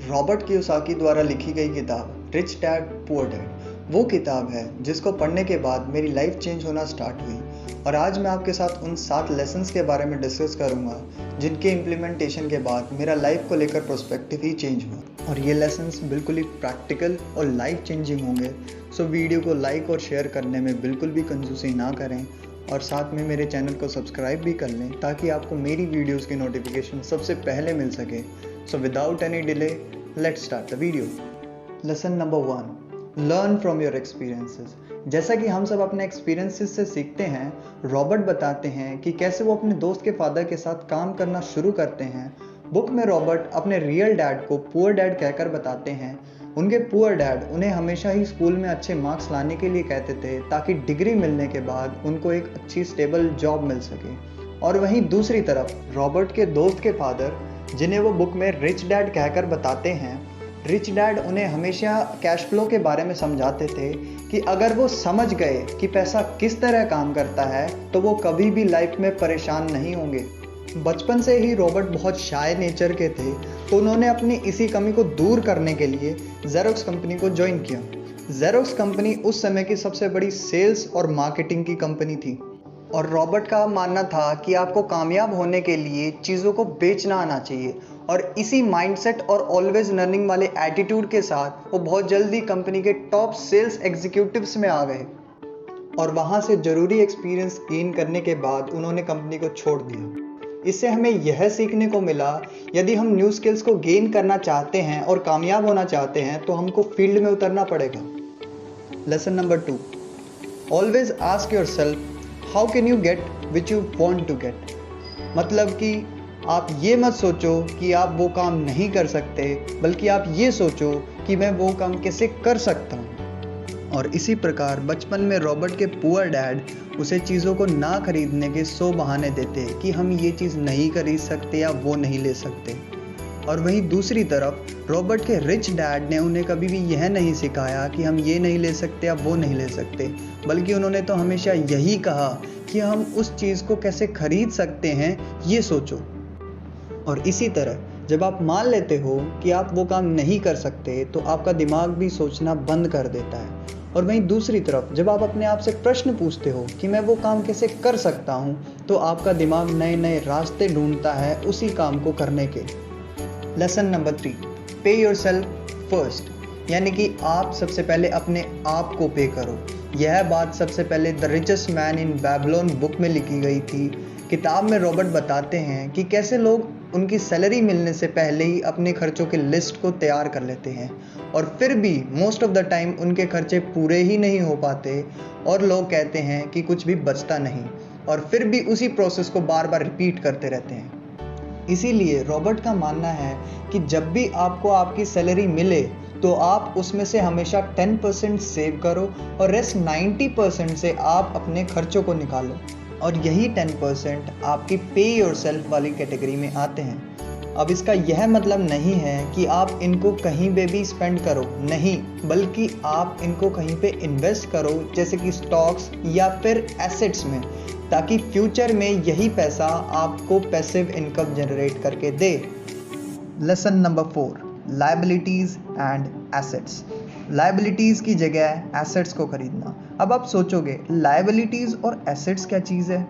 Robert Kiyosaki द्वारा लिखी गई किताब रिच डैड पुअर डैड वो किताब है जिसको पढ़ने के बाद मेरी लाइफ चेंज होना स्टार्ट हुई। और आज मैं आपके साथ उन 7 लेसन्स के बारे में डिस्कस करूंगा जिनके इम्प्लीमेंटेशन के बाद मेरा लाइफ को लेकर पर्सपेक्टिव ही चेंज हुआ। और ये लेसन्स बिल्कुल ही प्रैक्टिकल और लाइफ चेंजिंग होंगे। सो वीडियो को लाइक और शेयर करने में बिल्कुल भी कंजूसी ना करें और साथ में मेरे चैनल को सब्सक्राइब भी कर लें ताकि आपको मेरी वीडियोस की नोटिफिकेशन सबसे पहले मिल सके। So without any delay let's start the video. Lesson number 1, learn from your experiences. जैसा कि हम सब अपने एक्सपीरियंसेस से सीखते हैं, रॉबर्ट बताते हैं कि कैसे वो अपने दोस्त के फादर के साथ काम करना शुरू करते हैं। बुक में रॉबर्ट अपने रियल डैड को पुअर डैड कहकर बताते हैं। उनके पुअर डैड उन्हें हमेशा ही स्कूल में अच्छे मार्क्स लाने के लिए कहते थे ताकि डिग्री मिलने के बाद उनको एक अच्छी स्टेबल जॉब मिल सके। और वहीं दूसरी तरफ रॉबर्ट के दोस्त के फादर, जिन्हें वो बुक में रिच डैड कहकर बताते हैं, रिच डैड उन्हें हमेशा कैश फ्लो के बारे में समझाते थे कि अगर वो समझ गए कि पैसा किस तरह काम करता है तो वो कभी भी लाइफ में परेशान नहीं होंगे। बचपन से ही रॉबर्ट बहुत शाय नेचर के थे, तो उन्होंने अपनी इसी कमी को दूर करने के लिए जेरोक्स कंपनी को ज्वाइन किया। जेरोक्स कंपनी उस समय की सबसे बड़ी सेल्स और मार्केटिंग की कंपनी थी और रॉबर्ट का मानना था कि आपको कामयाब होने के लिए चीज़ों को बेचना आना चाहिए। और इसी माइंडसेट और ऑलवेज लर्निंग वाले एटीट्यूड के साथ वो बहुत जल्दी कंपनी के टॉप सेल्स एग्जीक्यूटिव्स में आ गए और वहाँ से ज़रूरी एक्सपीरियंस गेन करने के बाद उन्होंने कंपनी को छोड़ दिया। इससे हमें यह सीखने को मिला, यदि हम न्यू स्किल्स को गेन करना चाहते हैं और कामयाब होना चाहते हैं तो हमको फील्ड में उतरना पड़ेगा। Lesson number 2, always ask yourself how can you get which you want to get. मतलब कि आप ये मत सोचो कि आप वो काम नहीं कर सकते, बल्कि आप ये सोचो कि मैं वो काम कैसे कर सकता हूँ। और इसी प्रकार बचपन में रॉबर्ट के पुअर डैड उसे चीज़ों को ना खरीदने के 100 बहाने देते कि हम ये चीज़ नहीं खरीद सकते या वो नहीं ले सकते। और वहीं दूसरी तरफ रॉबर्ट के रिच डैड ने उन्हें कभी भी यह नहीं सिखाया कि हम ये नहीं ले सकते या वो नहीं ले सकते, बल्कि उन्होंने तो हमेशा यही कहा कि हम उस चीज़ को कैसे खरीद सकते हैं ये सोचो। और इसी तरह जब आप मान लेते हो कि आप वो काम नहीं कर सकते तो आपका दिमाग भी सोचना बंद कर देता है। और वहीं दूसरी तरफ जब आप अपने आप से प्रश्न पूछते हो कि मैं वो काम कैसे कर सकता हूँ, तो आपका दिमाग नए नए रास्ते ढूंढता है उसी काम को करने के। लेसन नंबर 3, पे योरसेल्फ फर्स्ट। यानी कि आप सबसे पहले अपने आप को पे करो। यह बात सबसे पहले the richest man in Babylon book में लिखी गई थी। किताब में रॉबर्ट बताते हैं कि कैसे लोग उनकी सैलरी मिलने से पहले ही अपने खर्चों की लिस्ट को तैयार कर लेते हैं और फिर भी मोस्ट ऑफ द टाइम उनके खर्चे पूरे ही नहीं हो पाते और लोग कहते हैं कि कुछ भी बचता नहीं और फिर भी उसी प्रोसेस को बार बार रिपीट करते रहते हैं। इसीलिए रॉबर्ट का मानना है कि जब भी आपको आपकी सैलरी मिले तो आप उसमें से हमेशा 10% सेव करो और रेस्ट 90% से आप अपने खर्चों को निकालो। और यही 10% आपकी पे योरसेल्फ वाली कैटेगरी में आते हैं। अब इसका यह मतलब नहीं है कि आप इनको कहीं पे भी स्पेंड करो, नहीं, बल्कि आप इनको कहीं पे इन्वेस्ट करो, जैसे कि स्टॉक्स या फिर एसेट्स में, ताकि फ्यूचर में यही पैसा आपको पैसिव इनकम जनरेट करके दे। Lesson number 4, liabilities and assets. Liabilities की जगह एसेट्स को खरीदना। अब आप सोचोगे लायबिलिटीज़ और एसेट्स क्या चीज़ है,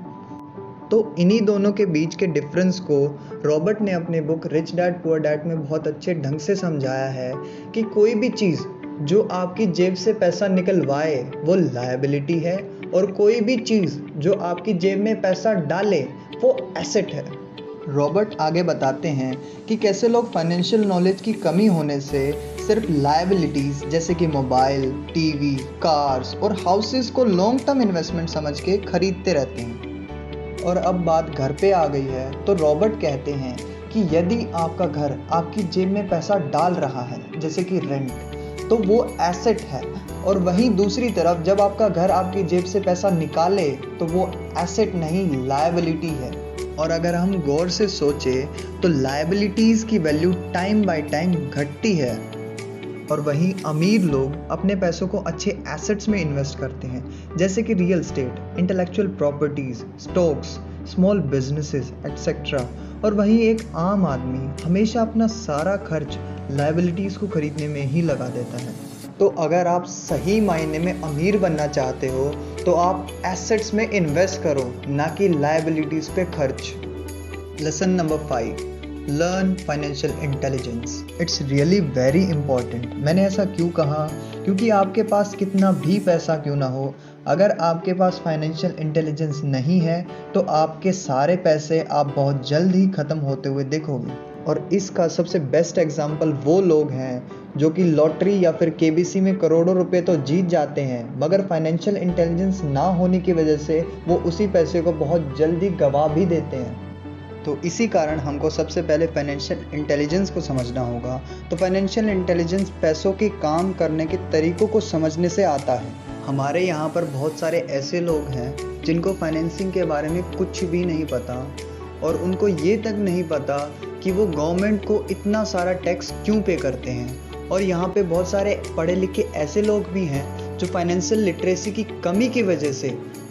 तो इन्हीं दोनों के बीच के डिफरेंस को रॉबर्ट ने अपने book rich dad poor dad में बहुत अच्छे ढंग से समझाया है कि कोई भी चीज़ जो आपकी जेब से पैसा निकलवाए वो लायबिलिटी है और कोई भी चीज़ जो आपकी जेब में पैसा डाले वो एसेट है। रॉबर्ट आगे बताते हैं कि कैसे लोग फाइनेंशियल नॉलेज की कमी होने से सिर्फ लायबिलिटीज़ जैसे कि मोबाइल, टीवी, कार्स और हाउसेस को लॉन्ग टर्म इन्वेस्टमेंट समझ के खरीदते रहते हैं। और अब बात घर पे आ गई है तो रॉबर्ट कहते हैं कि यदि आपका घर आपकी जेब में पैसा डाल रहा है जैसे कि रेंट, तो वो एसेट है। और वहीं दूसरी तरफ जब आपका घर आपकी जेब से पैसा निकाले तो वो एसेट नहीं, लायबिलिटी है। और अगर हम गौर से सोचें तो लायबिलिटीज़ की वैल्यू टाइम बाय टाइम घटती है और वहीं अमीर लोग अपने पैसों को अच्छे एसेट्स में इन्वेस्ट करते हैं, जैसे कि real estate, intellectual properties, stocks, small businesses etcetera. और वहीं एक आम आदमी हमेशा अपना सारा खर्च लायबिलिटीज़ को खरीदने में ही लगा देता है। तो अगर आप सही मायने में अमीर बनना चाहते हो तो आप एसेट्स में इन्वेस्ट करो, ना कि लायबिलिटीज़ पे खर्च। Lesson number 5, learn financial intelligence. It's really very important. मैंने ऐसा क्यों कहा? क्योंकि आपके पास कितना भी पैसा क्यों ना हो, अगर आपके पास फाइनेंशियल इंटेलिजेंस नहीं है तो आपके सारे पैसे आप बहुत जल्द ही ख़त्म होते हुए देखोगे। और इसका सबसे बेस्ट एग्जाम्पल वो लोग हैं जो कि लॉटरी या फिर केबीसी में करोड़ों रुपए तो जीत जाते हैं, मगर फाइनेंशियल इंटेलिजेंस ना होने की वजह से वो उसी पैसे को बहुत जल्दी गवा भी देते हैं। तो इसी कारण हमको सबसे पहले फाइनेंशियल इंटेलिजेंस को समझना होगा। तो फाइनेंशियल इंटेलिजेंस पैसों के काम करने के तरीकों को समझने से आता है। हमारे यहाँ पर बहुत सारे ऐसे लोग हैं जिनको फाइनेंसिंग के बारे में कुछ भी नहीं पता, और उनको ये तक नहीं पता कि वो गवर्नमेंट को इतना सारा टैक्स क्यों पे करते हैं। और यहाँ पे बहुत सारे पढ़े लिखे ऐसे लोग भी हैं जो फाइनेंशियल लिटरेसी की कमी की वजह से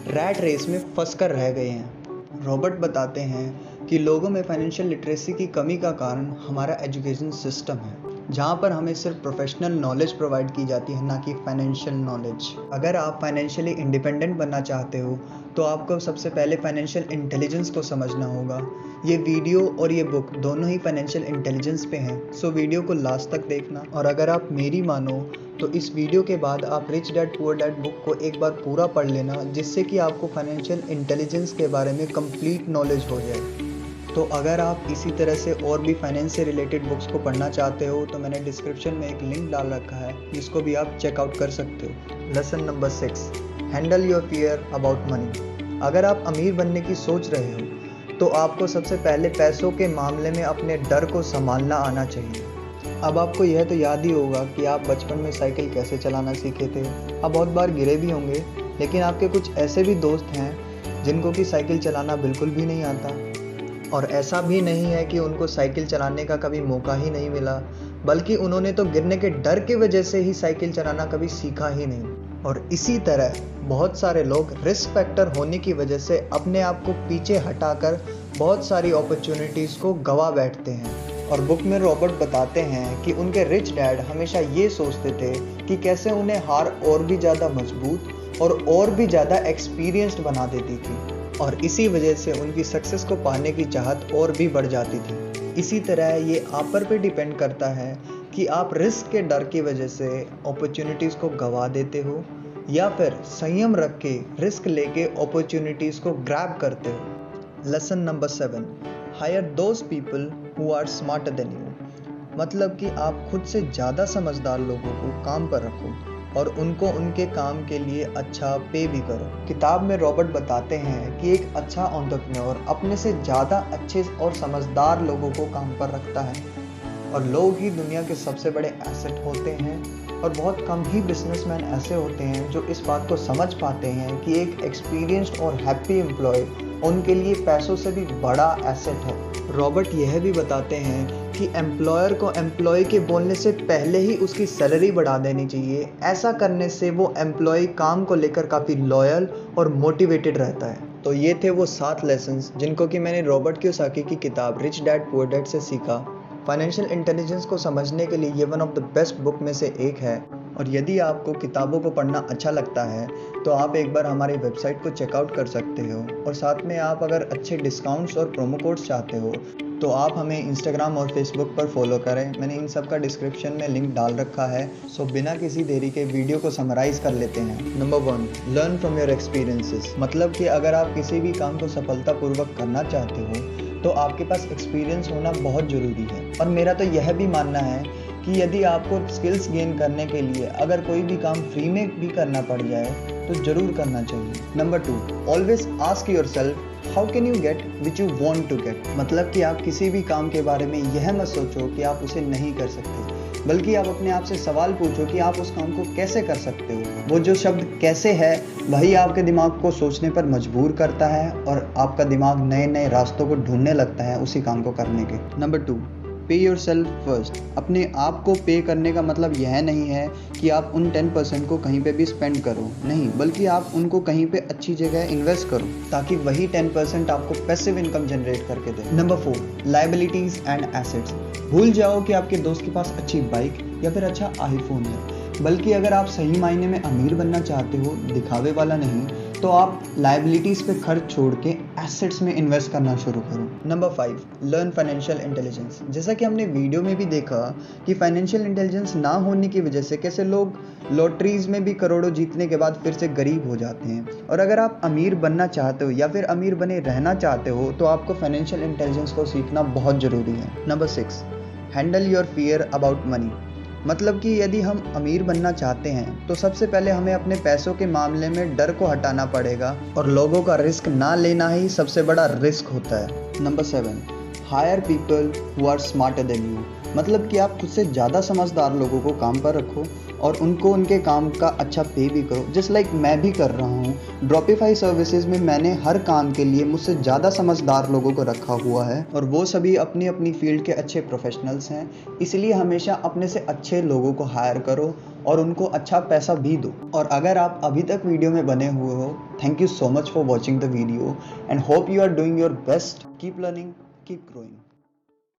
रैट रेस में फंस कर रह गए हैं। रॉबर्ट बताते हैं कि लोगों में फाइनेंशियल लिटरेसी की कमी का कारण हमारा एजुकेशन सिस्टम है, जहाँ पर हमें सिर्फ प्रोफेशनल नॉलेज प्रोवाइड की जाती है, ना कि फाइनेंशियल नॉलेज। अगर आप फाइनेंशियली इंडिपेंडेंट बनना चाहते हो तो आपको सबसे पहले फाइनेंशियल इंटेलिजेंस को समझना होगा। ये वीडियो और ये बुक दोनों ही फाइनेंशियल इंटेलिजेंस पे हैं, सो वीडियो को लास्ट तक देखना। और अगर आप मेरी मानो तो इस वीडियो के बाद आप rich dad poor dad book को एक बार पूरा पढ़ लेना, जिससे कि आपको फाइनेंशियल इंटेलिजेंस के बारे में कंप्लीट नॉलेज हो जाए। तो अगर आप इसी तरह से और भी फाइनेंस से रिलेटेड बुक्स को पढ़ना चाहते हो तो मैंने डिस्क्रिप्शन में एक लिंक डाल रखा है, जिसको भी आप चेकआउट कर सकते हो। Lesson number 6, handle your fear about money. अगर आप अमीर बनने की सोच रहे हो तो आपको सबसे पहले पैसों के मामले में अपने डर को संभालना आना चाहिए। अब आपको यह तो याद ही होगा कि आप बचपन में साइकिल कैसे चलाना सीखे थे। आप बहुत बार गिरे भी होंगे, लेकिन आपके कुछ ऐसे भी दोस्त हैं जिनको कि साइकिल चलाना बिल्कुल भी नहीं आता। और ऐसा भी नहीं है कि उनको साइकिल चलाने का कभी मौका ही नहीं मिला, बल्कि उन्होंने तो गिरने के डर की वजह से ही साइकिल चलाना कभी सीखा ही नहीं। और इसी तरह बहुत सारे लोग रिस्क फैक्टर होने की वजह से अपने आप को पीछे हटाकर बहुत सारी अपॉर्चुनिटीज़ को गवा बैठते हैं। और बुक में रॉबर्ट बताते हैं कि उनके रिच डैड हमेशा ये सोचते थे कि कैसे उन्हें हार और भी ज़्यादा मजबूत और भी ज़्यादा एक्सपीरियंस्ड बना देती थी, और इसी वजह से उनकी सक्सेस को पाने की चाहत और भी बढ़ जाती थी। इसी तरह ये आप पर भी डिपेंड करता है कि आप रिस्क के डर की वजह से अपॉर्चुनिटीज़ को गवा देते हो या फिर संयम रख के रिस्क लेके अपॉर्चुनिटीज़ को ग्रैब करते हो। Lesson number 7, hire those people who are smarter than you. मतलब कि आप खुद से ज़्यादा समझदार लोगों को काम पर रखो और उनको उनके काम के लिए अच्छा पे भी करो। किताब में रॉबर्ट बताते हैं कि एक अच्छा एंटरप्रेन्योर अपने से ज़्यादा अच्छे और समझदार लोगों को काम पर रखता है, और लोग ही दुनिया के सबसे बड़े एसेट होते हैं। और बहुत कम ही बिजनेसमैन ऐसे होते हैं जो इस बात को समझ पाते हैं कि एक एक्सपीरियंस्ड और हैप्पी एम्प्लॉय उनके लिए पैसों से भी बड़ा एसेट है। रॉबर्ट यह भी बताते हैं कि एम्प्लॉयर को एम्प्लॉय के बोलने से पहले ही उसकी सैलरी बढ़ा देनी चाहिए। ऐसा करने से वो एम्प्लॉय काम को लेकर काफ़ी लॉयल और मोटिवेटेड रहता है। तो ये थे वो 7 लेसन्स जिनको कि मैंने रॉबर्ट कियोसाकी की किताब रिच डैड पुअर डैड से सीखा। फाइनेंशियल इंटेलिजेंस को समझने के लिए ये one of the best book में से एक है। और यदि आपको किताबों को पढ़ना अच्छा लगता है तो आप एक बार हमारी वेबसाइट को चेकआउट कर सकते हो, और साथ में आप अगर अच्छे डिस्काउंट्स और प्रोमो कोड्स चाहते हो तो आप हमें इंस्टाग्राम और फेसबुक पर फॉलो करें। मैंने इन सब का डिस्क्रिप्शन में लिंक डाल रखा है। सो बिना किसी देरी के वीडियो को समराइज़ कर लेते हैं। Number 1, learn from your experiences. मतलब कि अगर आप किसी भी काम को सफलतापूर्वक करना चाहते हो तो आपके पास एक्सपीरियंस होना बहुत ज़रूरी है। और मेरा तो यह भी मानना है कि यदि आपको स्किल्स गेन करने के लिए अगर कोई भी काम फ्री में भी करना पड़ जाए तो ज़रूर करना चाहिए। Number 2, always ask yourself how can you get which you want to get. मतलब कि आप किसी भी काम के बारे में यह मत सोचो कि आप उसे नहीं कर सकते, बल्कि आप अपने आप से सवाल पूछो कि आप उस काम को कैसे कर सकते हो। वो जो शब्द कैसे है वही आपके दिमाग को सोचने पर मजबूर करता है और आपका दिमाग नए नए रास्तों को ढूंढने लगता है उसी काम को करने के। नंबर 2, पे योर सेल्फ फर्स्ट। अपने आप को पे करने का मतलब यह नहीं है कि आप उन 10% को कहीं पे भी स्पेंड करो, नहीं, बल्कि आप उनको कहीं पे अच्छी जगह इन्वेस्ट करो ताकि वही 10% आपको पैसिव इनकम जनरेट करके दे। Number 4, liabilities and assets. भूल जाओ कि आपके दोस्त के पास अच्छी बाइक या फिर अच्छा आईफोन है, बल्कि अगर आप सही मायने में अमीर बनना चाहते हो, दिखावे वाला नहीं, तो आप लायबिलिटीज पे खर्च छोड़ के एसेट्स में इन्वेस्ट करना शुरू करो। Number 5, learn financial intelligence. जैसा कि हमने वीडियो में भी देखा कि फाइनेंशियल इंटेलिजेंस ना होने की वजह से कैसे लोग लॉटरीज में भी करोड़ों जीतने के बाद फिर से गरीब हो जाते हैं। और अगर आप अमीर बनना चाहते हो या फिर अमीर बने रहना चाहते हो तो आपको फाइनेंशियल इंटेलिजेंस को सीखना बहुत ज़रूरी है। Number 6, handle your fear about money. मतलब कि यदि हम अमीर बनना चाहते हैं तो सबसे पहले हमें अपने पैसों के मामले में डर को हटाना पड़ेगा और लोगों का रिस्क ना लेना ही सबसे बड़ा रिस्क होता है। Number 7, hire people who are smarter than you. मतलब कि आप खुद से ज़्यादा समझदार लोगों को काम पर रखो और उनको उनके काम का अच्छा पे भी करो, जस्ट लाइक मैं भी कर रहा हूँ। ड्रॉपिफाई सर्विसेज में मैंने हर काम के लिए मुझसे ज़्यादा समझदार लोगों को रखा हुआ है और वो सभी अपनी अपनी फील्ड के अच्छे प्रोफेशनल्स हैं। इसलिए हमेशा अपने से अच्छे लोगों को हायर करो और उनको अच्छा पैसा भी दो। और अगर आप अभी तक वीडियो में बने हुए हो, thank you so much for watching the video and hope you are doing your best. Keep learning, keep growing.